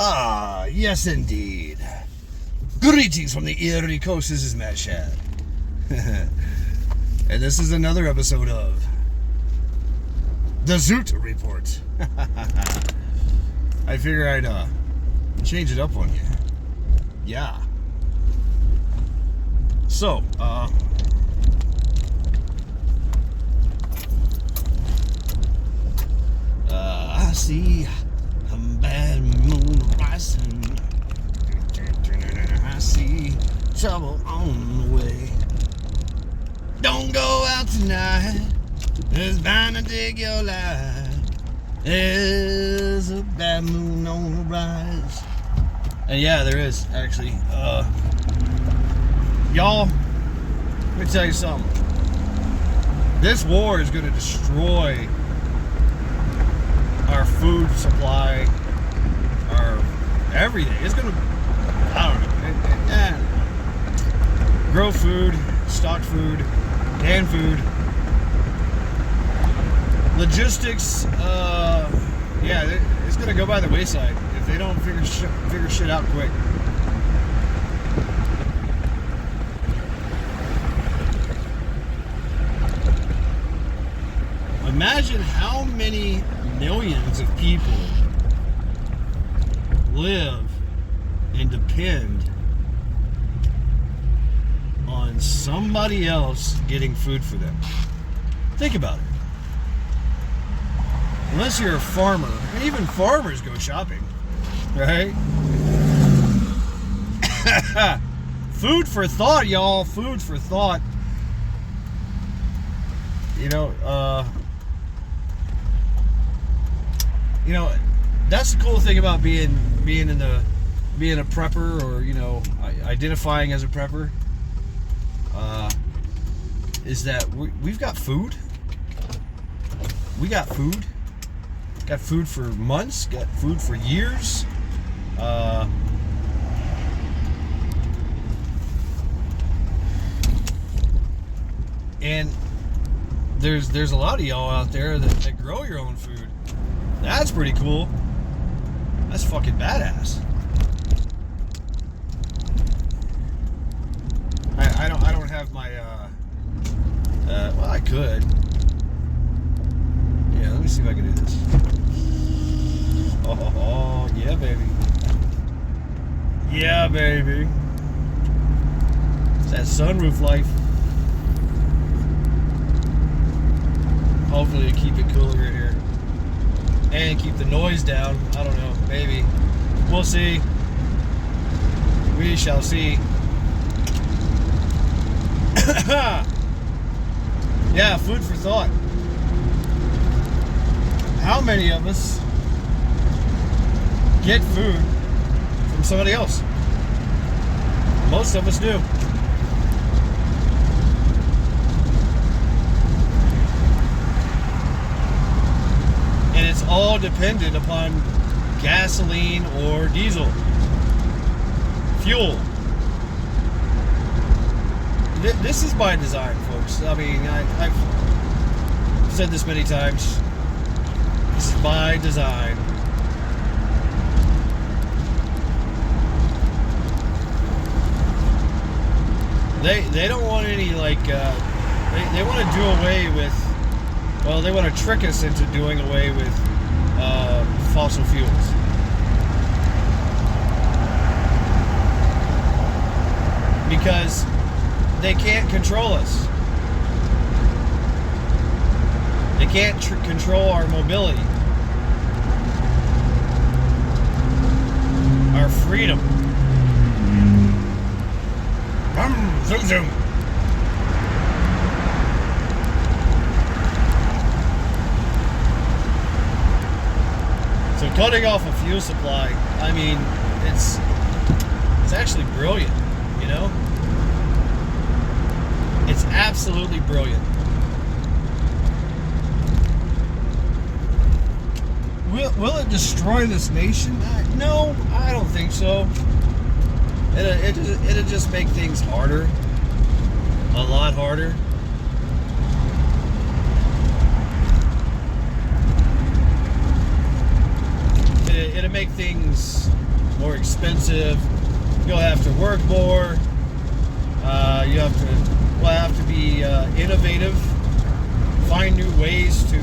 Ah, yes indeed. Greetings from the Erie Coast. This is Matt Shad. And this is another episode of the Zoot Report. I figure I'd change it up on you. Yeah. So, I see a bad moon rising. I see trouble on the way. Don't go out tonight. It's bound to dig your life. There's a bad moon on the rise. And yeah, there is actually. Y'all, let me tell you something. This war is going to destroy our food supply, our everything. It's going to, I don't know, grow food, stock food, canned food, logistics. Yeah, it's going to go by the wayside if they don't figure shit out quick. Imagine how many millions of people live and depend on somebody else getting food for them. Think about it. Unless you're a farmer, and even farmers go shopping, right? Food for thought, y'all. Food for thought. That's the cool thing about being a prepper, or identifying as a prepper, is that we've got food. We got food. Got food for months. Got food for years. And there's a lot of y'all out there that grow your own food. That's pretty cool. That's fucking badass. I don't have my well, I could. Yeah, let me see if I can do this. Oh yeah, baby. Yeah, baby. It's that sunroof life. Hopefully keep it cooler in here. And keep the noise down. I don't know. Maybe. We'll see. We shall see. Yeah, food for thought. How many of us get food from somebody else? Most of us do. And it's all dependent upon gasoline or diesel fuel. This is by design, folks. I mean, I've said this many times. This is by design. They don't want any, like, they want to do away with, well, they want to trick us into doing away with fossil fuels. Because they can't control us. They can't control our mobility, our freedom. Zoom, zoom. So cutting off a fuel supply, I mean, it's actually brilliant, It's absolutely brilliant. Will it destroy this nation? No, I don't think so. It'll just make things harder. A lot harder. it'll make things more expensive. You'll have to work more. We'll have to be innovative, find new ways to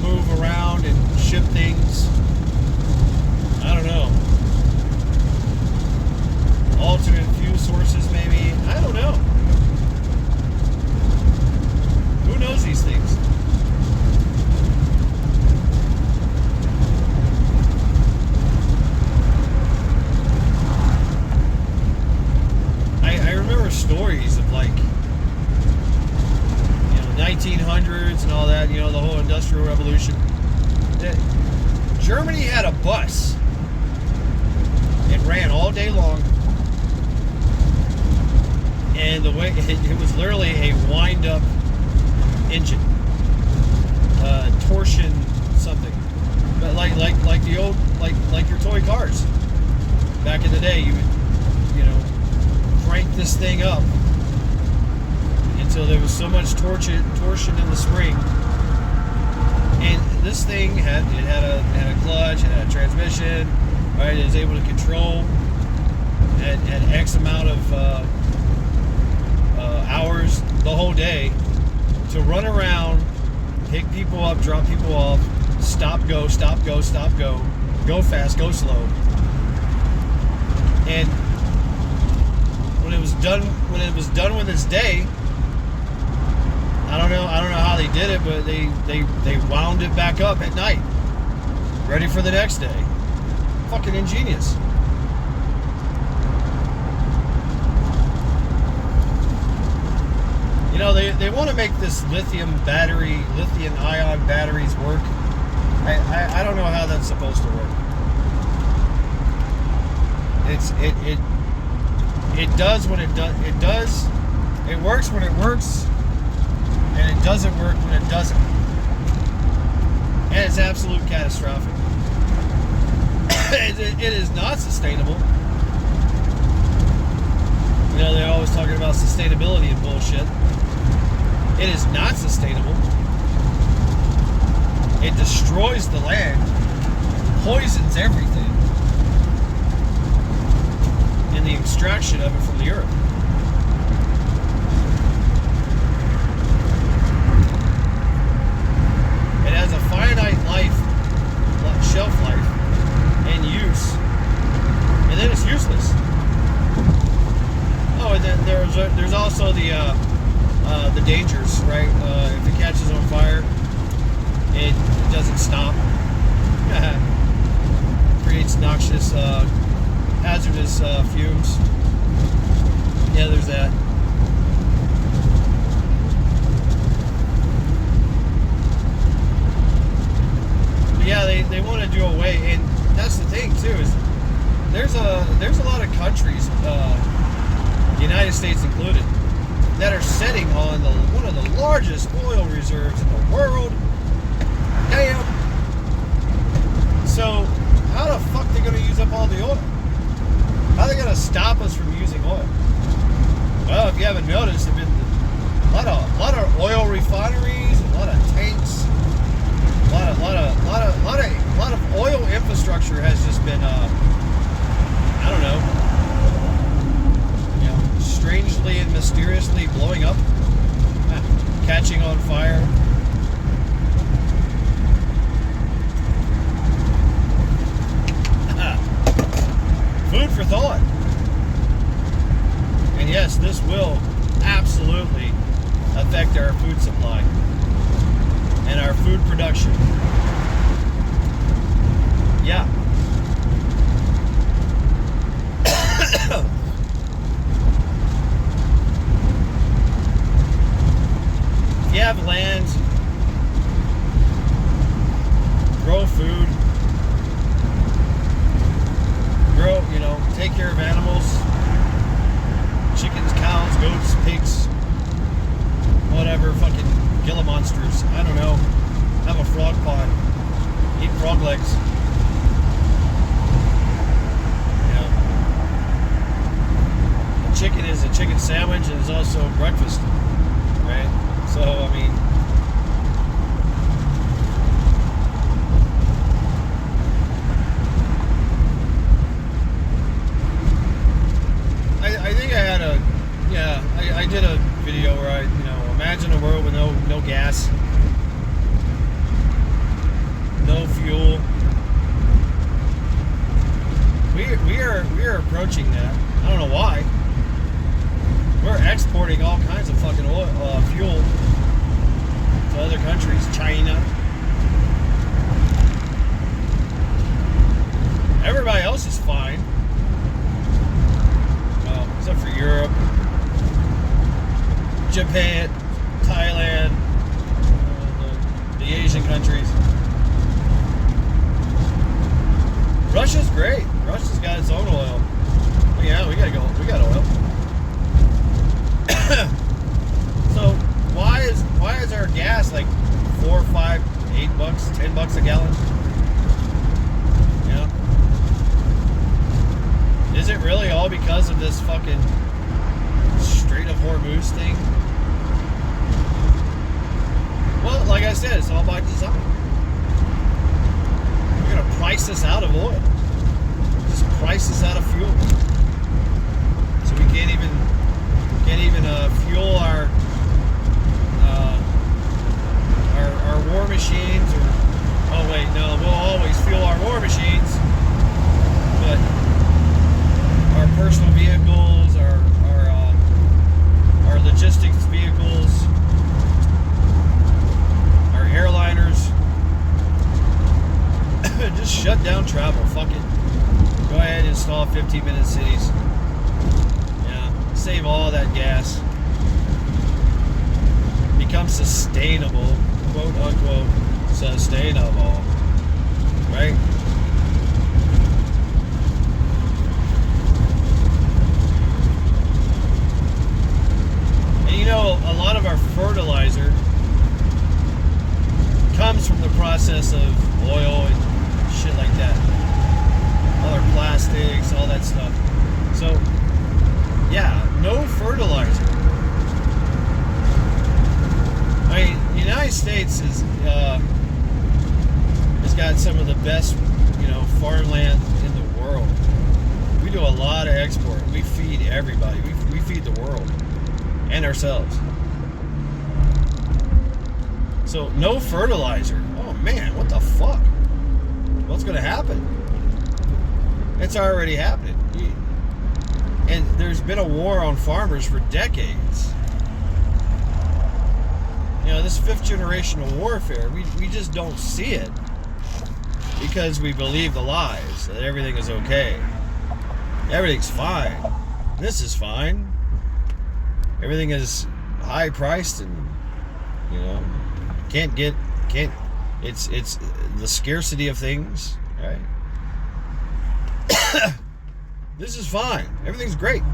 move around and ship things. I don't know. Alternate fuel sources, maybe. I don't know. Who knows these things? I remember stories of 1900s and all that, the whole Industrial Revolution. Germany had a bus. It ran all day long. And the way it was literally a wind-up engine, torsion something, but like the old like your toy cars back in the day. You would crank this thing up until there was so much torsion in the spring, and this thing had a clutch, it had a transmission, right? It was able to control at X amount of hours the whole day to run around, pick people up, drop people off, stop, go, go fast, go slow. And when it was done with its day, I don't know how they did it, but they wound it back up at night, ready for the next day. Fucking ingenious. They want to make this lithium-ion batteries work. I don't know how that's supposed to work. It does when it does. It does. It works when it works, and it doesn't work when it doesn't. And it's absolute catastrophic. It is not sustainable. They're always talking about sustainability and bullshit. It is not sustainable. It destroys the land, poisons everything in the extraction of it from the earth. It has a finite shelf life and use, and then it's useless. Oh, and then there's also the dangers, right? If it catches on fire, it doesn't stop. Creates noxious, hazardous fumes. Yeah, there's that. But yeah, they want to do away, and that's the thing too. Is there's a lot of countries, United States included, that are sitting on one of the largest oil reserves in the world. Damn. So how the fuck are they going to use up all the oil? How are they going to stop us from using oil? Well, if you haven't noticed, there've been a lot of oil refineries, a lot of tanks, a lot of oil infrastructure has just been I don't know, strangely and mysteriously blowing up, catching on fire. Food for thought. And yes, this will absolutely affect our food supply and our food production. Yeah. If you have land, grow food, take care of animals, chickens, cows, goats, pigs, whatever, fucking Gila monsters, I don't know, have a frog pond, eat frog legs. A chicken is a chicken sandwich and is also breakfast, right? So, I mean, are approaching that. I don't know why. We're exporting all kinds of fucking oil, fuel to other countries, China. Everybody else is fine. Well, except for Europe, Japan, Thailand, the Asian countries. Russia's great. Russia's got its own oil. Well, yeah, we got oil. So why is our gas like $4, $5, $8, $10 a gallon? You know? Is it really all because of this fucking Strait of Hormuz thing? Well, like I said, it's all by design. We're gonna price us out of oil. Just price us out of fuel. So we can't even fuel our war machines, or oh wait, no, we'll always fuel our war machines, but our personal vehicles, our logistics vehicles, our airliners, just shut down travel. Fuck it. Go ahead and install 15-minute cities. Yeah, save all that gas. Become sustainable, quote unquote, sustainable, right? And you know, a lot of our fertilizer comes from the process of oil and shit like that. All our plastics, all that stuff. So, yeah, no fertilizer. I mean, the United States has got some of the best, farmland in the world. We do a lot of export. We feed everybody. We feed the world and ourselves. So no fertilizer. Oh man, what the fuck? What's going to happen? It's already happening. And there's been a war on farmers for decades. This fifth generational warfare, we just don't see it because we believe the lies that everything is okay. Everything's fine. This is fine. Everything is high priced and, it's the scarcity of things, right? This is fine. Everything's great.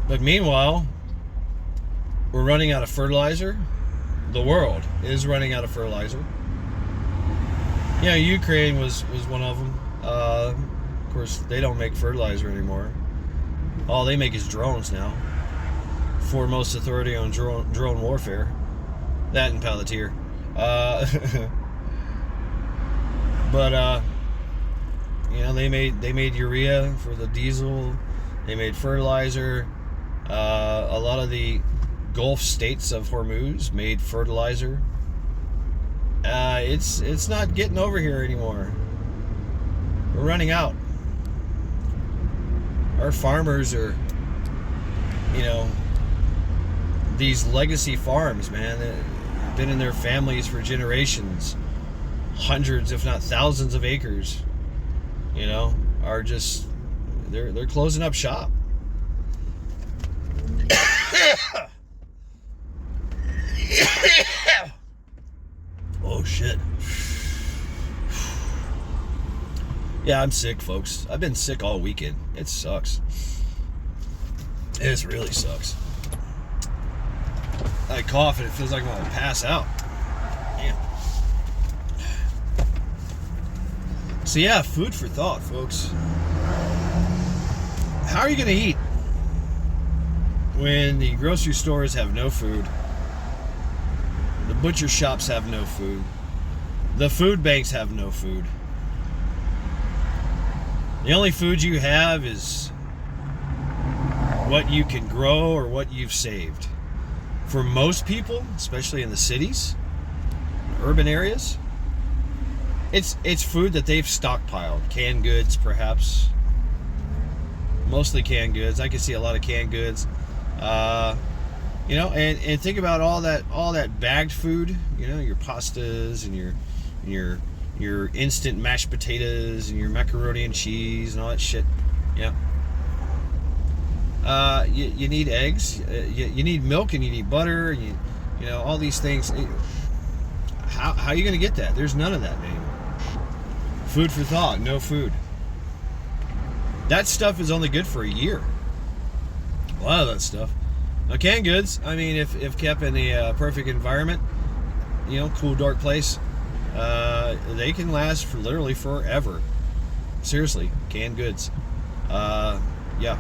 But meanwhile, we're running out of fertilizer. The world is running out of fertilizer. Ukraine was one of them. Of course, they don't make fertilizer anymore. All they make is drones now. Foremost authority on drone warfare. That and Palantir. But they made urea for the diesel. They made fertilizer. A lot of the Gulf states of Hormuz made fertilizer. It's not getting over here anymore. We're running out. Our farmers are, these legacy farms, man, that have been in their families for generations, hundreds, if not thousands of acres, are just, they're closing up shop. Oh shit. Yeah, I'm sick, folks. I've been sick all weekend. It sucks. It really sucks. I cough and it feels like I'm gonna pass out. Damn. So yeah, food for thought, folks. How are you gonna eat when the grocery stores have no food, the butcher shops have no food, the food banks have no food? The only food you have is what you can grow or what you've saved. For most people, especially in the cities, urban areas, It's food that they've stockpiled. Canned goods, perhaps. Mostly canned goods. I can see a lot of canned goods. You know, and think about all that bagged food. You know, your pastas and your instant mashed potatoes and your macaroni and cheese and all that shit. Yeah. You need eggs. You need milk and you need butter. And you know all these things. How are you going to get that? There's none of that anymore. Food for thought. No food. That stuff is only good for a year. A lot of that stuff. Now, canned goods, I mean, if kept in a perfect environment, you know, cool, dark place, they can last for literally forever. Seriously, canned goods. Yeah.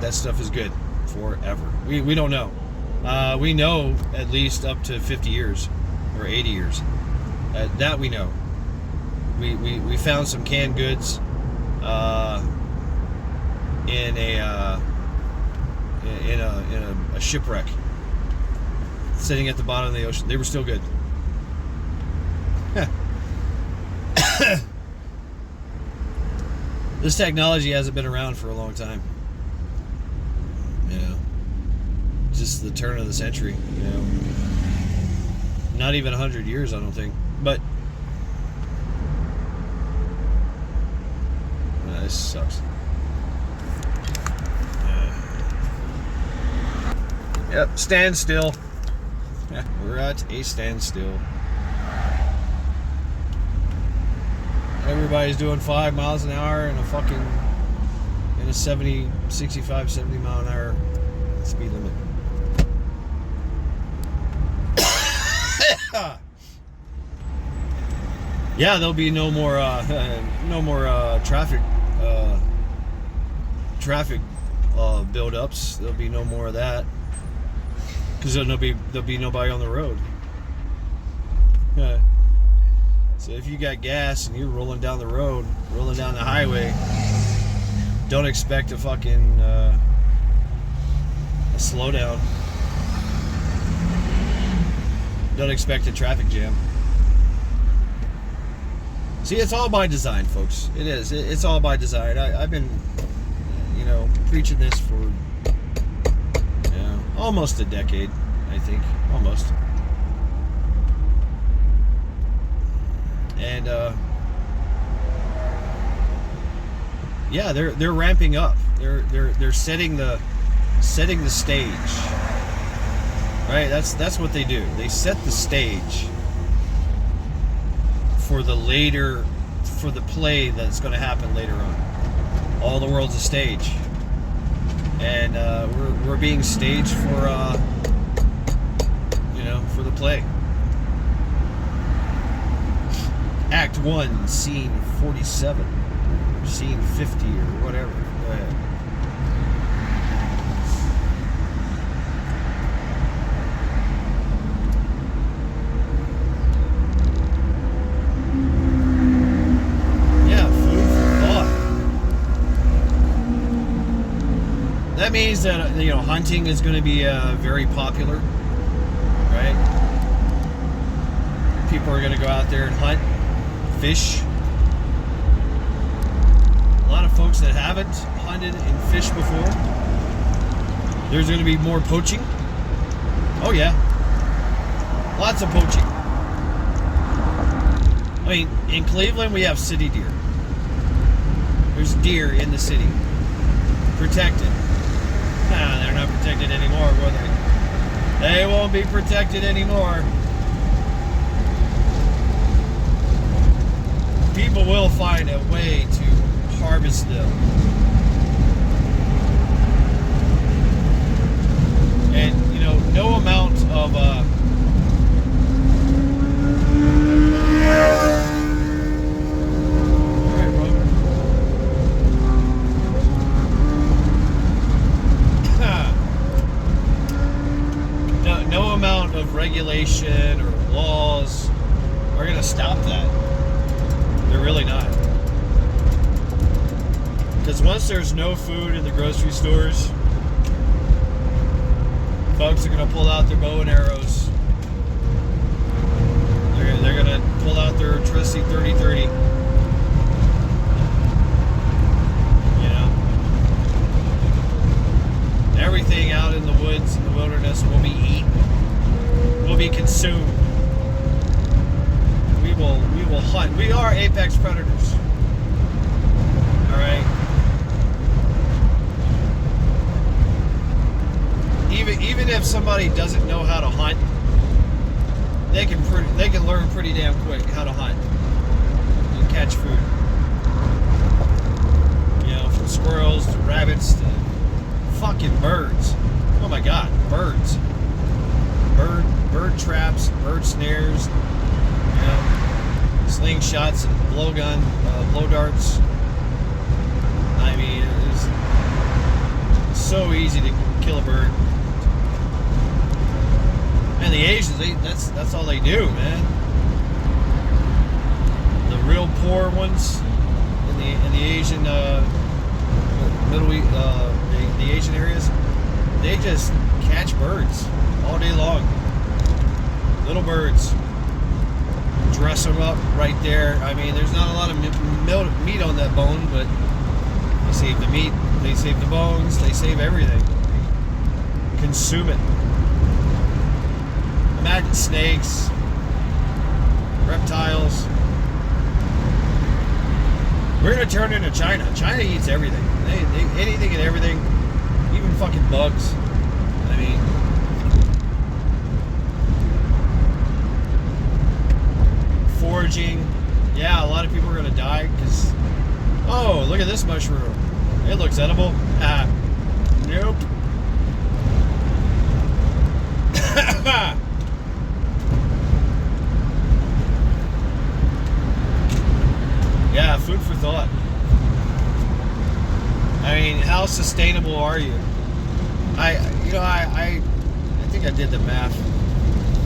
That stuff is good forever. We don't know. We know at least up to 50 years or 80 years. That we know. We found some canned goods in a shipwreck sitting at the bottom of the ocean. They were still good. This technology hasn't been around for a long time. You know, just the turn of the century. You know, not even 100 years, I don't think. But this sucks. Yep, stand still. Yeah, we're at a standstill. Everybody's doing 5 miles an hour in a 65, 70 mile an hour speed limit. Yeah, there'll be no more traffic build-ups. There'll be no more of that because there'll be nobody on the road. So if you got gas and you're rolling down the road, rolling down the highway, don't expect a fucking a slowdown. Don't expect a traffic jam. See, it's all by design, folks. It is. It's all by design. I've been, you know, preaching this for almost a decade, I think. Almost. And yeah, they're ramping up. They're setting the stage. Right? That's what they do. They set the stage for the play that's going to happen later on. All the world's a stage, and we're being staged for for the play. Act 1, scene 47, or scene 50, or whatever. Go ahead. That means that hunting is going to be very popular, right? People are going to go out there and hunt, fish. A lot of folks that haven't hunted and fished before. There's going to be more poaching. Oh yeah, lots of poaching. I mean, in Cleveland we have city deer. There's deer in the city, protected. Nah, they're not protected anymore, will they? They won't be protected anymore. People will find a way to harvest them. And, no amount of, no amount of regulation or laws are going to stop that. They're really not. Because once there's no food in the grocery stores, folks are going to pull out their bow and arrows. They're going to consume. We will hunt. We are apex predators. All right. Even if somebody doesn't know how to hunt, they can learn pretty damn quick how to hunt and catch food. You know, from squirrels to rabbits to fucking birds. Oh my god, birds. Bird traps, bird snares, you know, slingshots and blow darts. I mean, it's so easy to kill a bird. And the Asians, that's all they do, man. The real poor ones in the Asian the Asian areas, they just catch birds all day long. Little birds. Dress them up right there. I mean, there's not a lot of meat on that bone, but they save the meat, they save the bones, they save everything. Consume it. Imagine snakes, reptiles. We're gonna turn into China. China eats everything. They anything and everything, even fucking bugs. I mean, foraging. Yeah, a lot of people are gonna die because, oh, look at this mushroom. It looks edible. Nope. Yeah, food for thought. I mean, how sustainable are you? I think I did the math.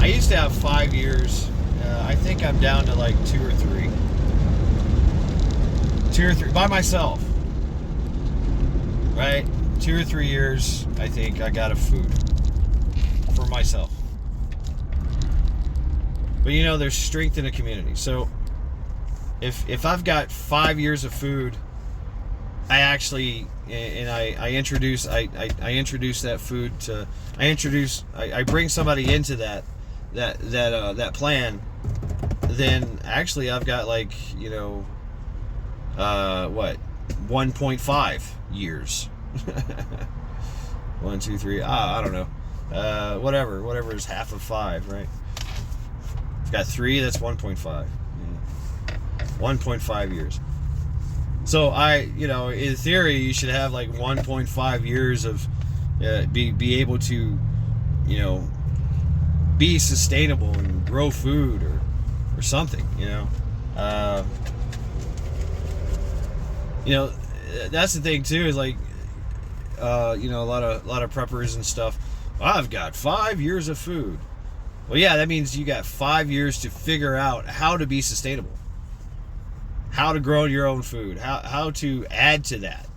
I used to have 5 years. I think I'm down to like 2 or 3. 2 or 3 by myself. Right? 2 or 3 years. I think I got a food for myself. But you know, there's strength in a community. So if I've got 5 years of food, I actually, and I introduce that food to, I bring somebody into that plan, then actually I've got like, you know, 1.5 years. 1, 2, 3. I don't know. Whatever is half of 5, right? I've got 3. That's 1.5. 1.5 years. So in theory, you should have like 1.5 years of be able to, you know, be sustainable and grow food or something. That's the thing too. Is like, a lot of preppers and stuff. I've got 5 years of food. Well, yeah, that means you got 5 years to figure out how to be sustainable. How to grow your own food, how to add to that.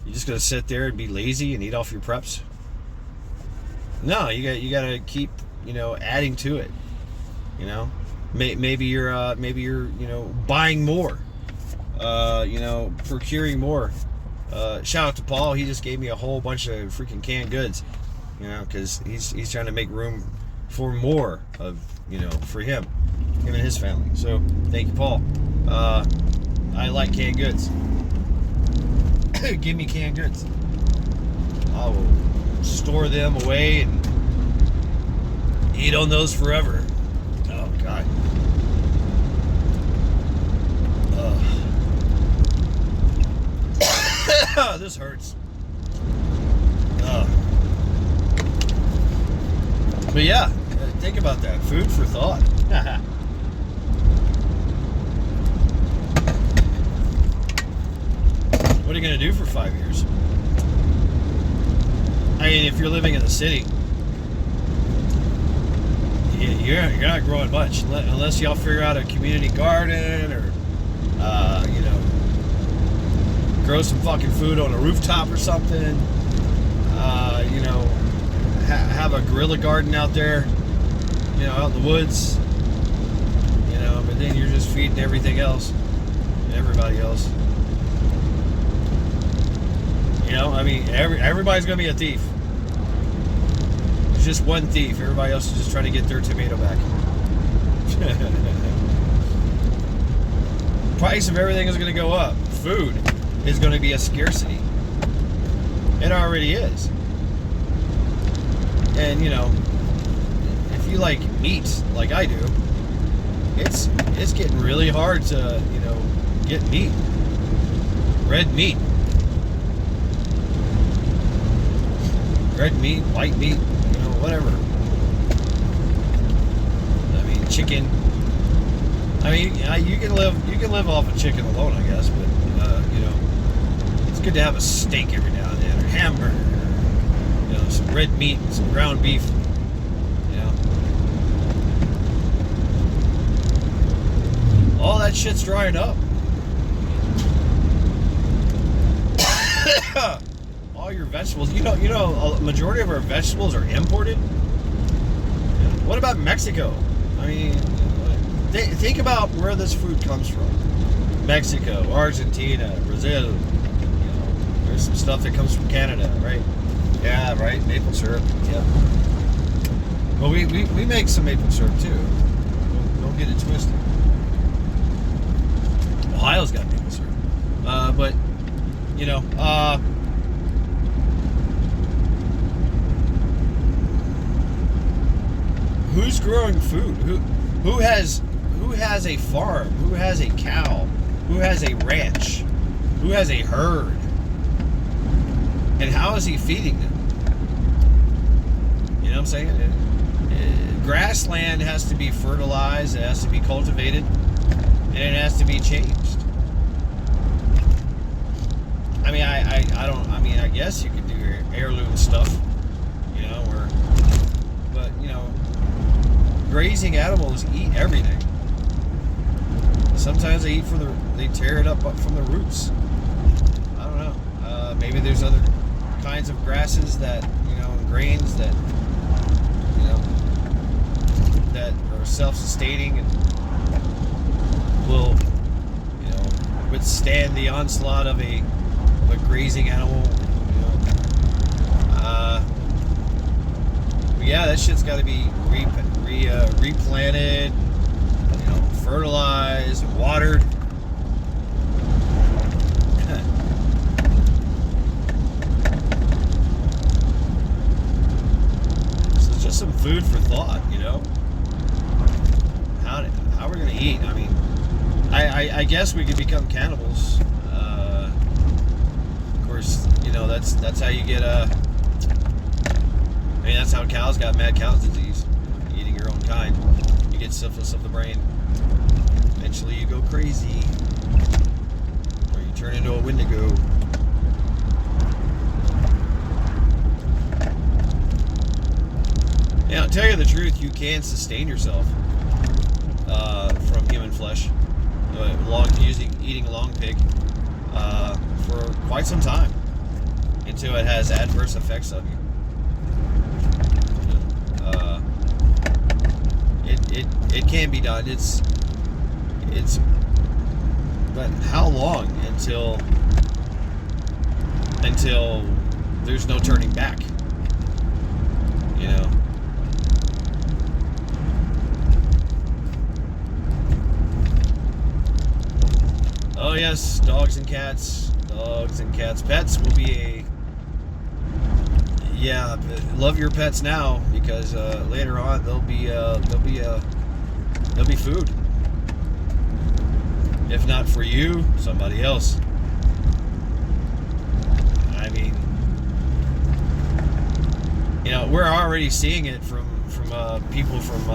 You're just gonna sit there and be lazy and eat off your preps? No, you gotta keep, adding to it. Maybe you're buying more, procuring more. Shout out to Paul. He just gave me a whole bunch of freaking canned goods, because he's trying to make room for more of, for him and his family. So thank you, Paul. I like canned goods. Give me canned goods. I will store them away and eat on those forever. Oh God. This hurts. But yeah, think about that. Food for thought. What are you going to do for 5 years? I mean, if you're living in the city, you're not growing much unless y'all figure out a community garden or, grow some fucking food on a rooftop or something. Have a guerrilla garden out there, out in the woods. But then you're just feeding everything else and everybody else. Everybody's gonna be a thief. There's just one thief. Everybody else is just trying to get their tomato back. Price of everything is going to go up. Food is going to be a scarcity. It already is. And, you know, if you like meat, like I do, it's getting really hard to, you know, get meat. Red meat. Red meat, white meat, you know, whatever. I mean, chicken. I mean, you can live off of chicken alone, I guess, but you know, it's good to have a steak every now and then, or hamburger, you know, some red meat, some ground beef, you know. All that shit's drying up. All your vegetables, you know, a majority of our vegetables are imported. What about Mexico? I mean, think about where this food comes from. Mexico, Argentina, Brazil. You know, there's some stuff that comes from Canada, right? Yeah, right. Maple syrup. Yeah. Well, we make some maple syrup too. Don't get it twisted. Ohio's got maple syrup, but you know, who's growing food? Who has a farm? Who has a cow? Who has a ranch? Who has a herd? And how is he feeding them? You know what I'm saying? Grassland has to be fertilized, it has to be cultivated, and it has to be changed. I mean, I guess you could do heirloom stuff, you know, but you know, grazing animals eat everything. Sometimes they tear it up from the roots. I don't know. Maybe there's other kinds of grasses that, you know, grains that, you know, that are self-sustaining and will, you know, withstand the onslaught of a grazing animal. You know. But yeah, that shit's got to be replanted, you know, fertilized, watered. So it's just some food for thought, you know. How we're gonna eat? I mean, I guess we could become cannibals. Of course, you know, that's how you get I mean, that's how cows got mad cow's disease. Eating your own kind, you get syphilis of the brain. Eventually, you go crazy, or you turn into a Wendigo. Yeah, I'll tell you the truth, you can sustain yourself from human flesh, eating long pig for quite some time until it has adverse effects on you. It can be done. It's but how long until there's no turning back, you know? Oh yes, dogs and cats. Pets will be love your pets now, because later on they'll be food. If not for you, somebody else. I mean, you know, we're already seeing it from people from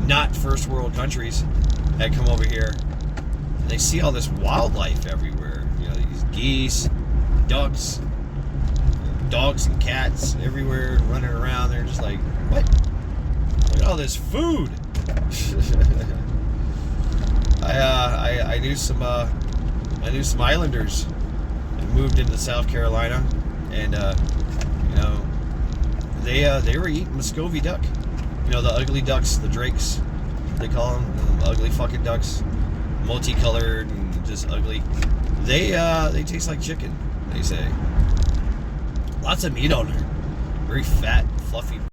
not first world countries that come over here. They see all this wildlife everywhere. You know, these geese, ducks, dogs and cats everywhere running around. They're just like, what? Look at all this food. I knew some islanders that moved into South Carolina, and you know, they were eating Muscovy duck. You know, the ugly ducks, the drakes, they call them, the ugly fucking ducks, multicolored and just ugly. They taste like chicken, they say. Lots of meat on there. Very fat, fluffy